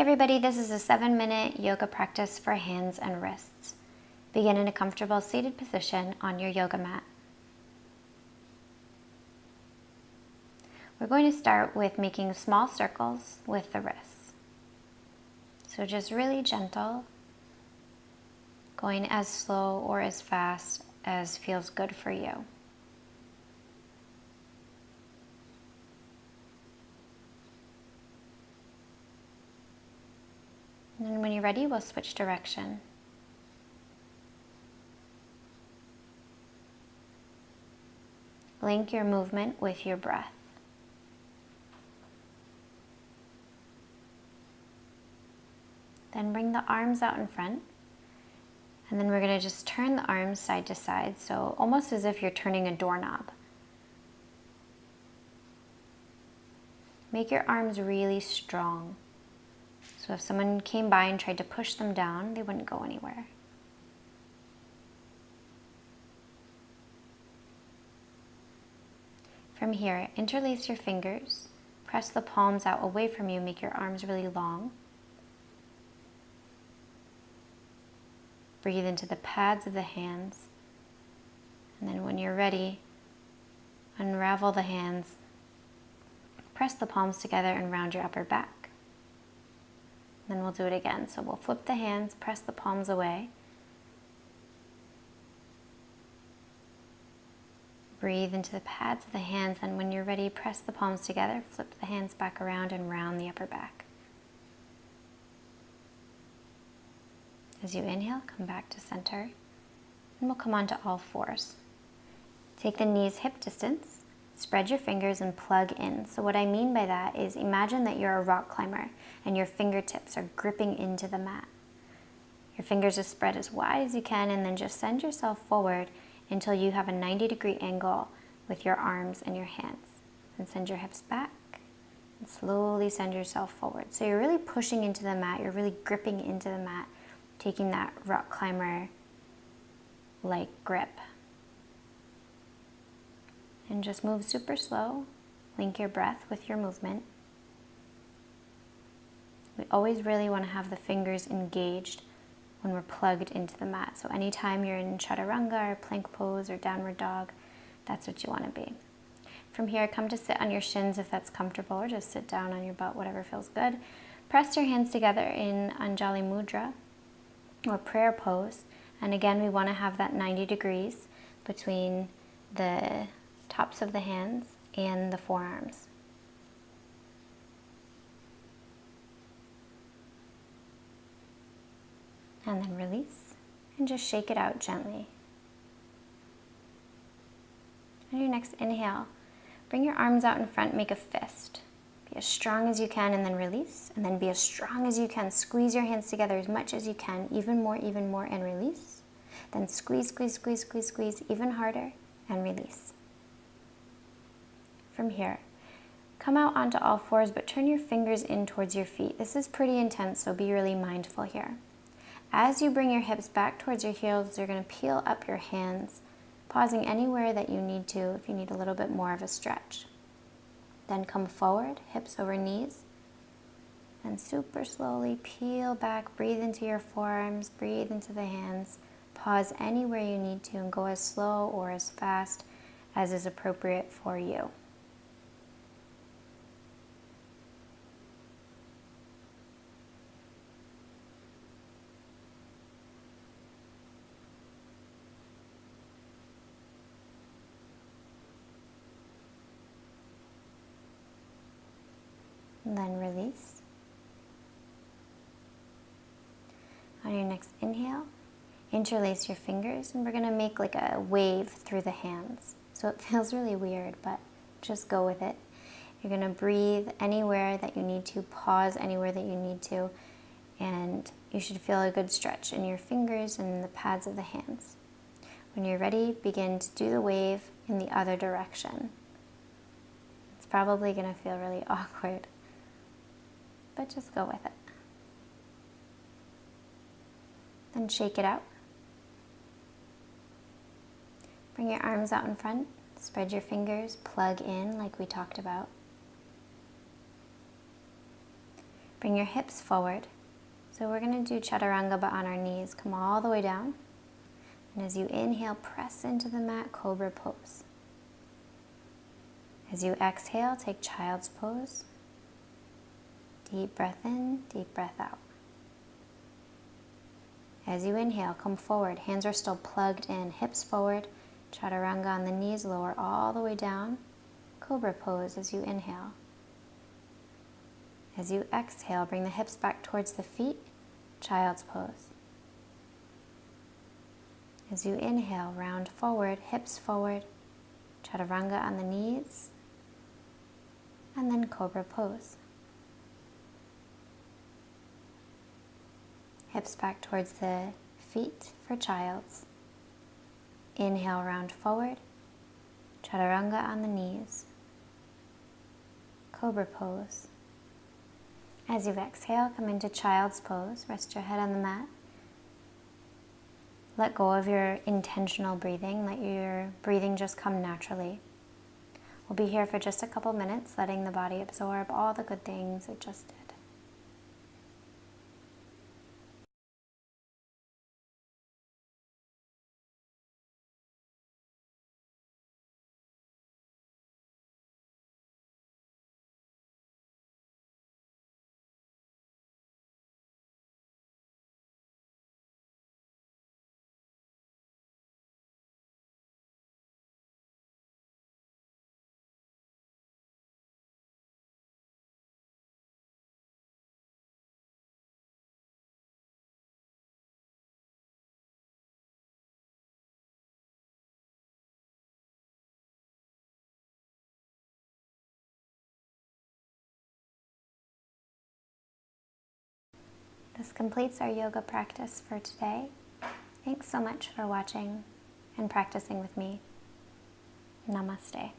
Hey everybody, this is a 7-minute yoga practice for hands and wrists. Begin in a comfortable seated position on your yoga mat. We're going to start with making small circles with the wrists. So just really gentle, going as slow or as fast as feels good for you. And then when you're ready, we'll switch direction. Link your movement with your breath. Then bring the arms out in front. And then we're going to just turn the arms side to side, so almost as if you're turning a doorknob. Make your arms really strong. So if someone came by and tried to push them down, they wouldn't go anywhere. From here, interlace your fingers, press the palms out away from you, make your arms really long. Breathe into the pads of the hands, and then when you're ready, unravel the hands, press the palms together and round your upper back. Then we'll do it again. So we'll flip the hands, press the palms away. Breathe into the pads of the hands, and when you're ready, press the palms together, flip the hands back around and round the upper back. As you inhale, come back to center, and we'll come onto all fours. Take the knees hip distance, spread your fingers and plug in. So what I mean by that is imagine that you're a rock climber and your fingertips are gripping into the mat. Your fingers are spread as wide as you can, and then just send yourself forward until you have a 90-degree angle with your arms and your hands. And send your hips back and slowly send yourself forward. So you're really pushing into the mat, you're really gripping into the mat, taking that rock climber like grip. And just move super slow. Link your breath with your movement. We always really want to have the fingers engaged when we're plugged into the mat. So anytime you're in chaturanga or plank pose or downward dog, that's what you want to be. From here, come to sit on your shins if that's comfortable, or just sit down on your butt, whatever feels good. Press your hands together in Anjali Mudra or prayer pose. And again, we want to have that 90 degrees between the tops of the hands and the forearms. And then release and just shake it out gently. On your next inhale, bring your arms out in front, make a fist. Be as strong as you can, and then release, and then be as strong as you can. Squeeze your hands together as much as you can, even more, and release. Then squeeze, squeeze, squeeze, squeeze, squeeze, even harder, and release. From here, come out onto all fours, but turn your fingers in towards your feet. This is pretty intense, so be really mindful here. As you bring your hips back towards your heels, you're going to peel up your hands, pausing anywhere that you need to if you need a little bit more of a stretch. Then come forward, hips over knees, and super slowly peel back, breathe into your forearms, breathe into the hands, pause anywhere you need to, and go as slow or as fast as is appropriate for you. And then release. On your next inhale, interlace your fingers, and we're going to make like a wave through the hands. So it feels really weird, but just go with it. You're going to breathe anywhere that you need to, pause anywhere that you need to, and you should feel a good stretch in your fingers and in the pads of the hands. When you're ready, begin to do the wave in the other direction. It's probably going to feel really awkward, but just go with it. Then shake it out. Bring your arms out in front, spread your fingers, plug in like we talked about. Bring your hips forward. So we're going to do chaturanga but on our knees. Come all the way down. And as you inhale, press into the mat, cobra pose. As you exhale, take child's pose. Deep breath in, deep breath out. As you inhale, come forward. Hands are still plugged in, hips forward. Chaturanga on the knees, lower all the way down. Cobra pose as you inhale. As you exhale, bring the hips back towards the feet. Child's pose. As you inhale, round forward, hips forward. Chaturanga on the knees. And then cobra pose. Hips back towards the feet for child's. Inhale, round forward. Chaturanga on the knees. Cobra pose. As you exhale, come into child's pose. Rest your head on the mat. Let go of your intentional breathing. Let your breathing just come naturally. We'll be here for just a couple minutes, letting the body absorb all the good things it just did. This completes our yoga practice for today. Thanks so much for watching and practicing with me. Namaste.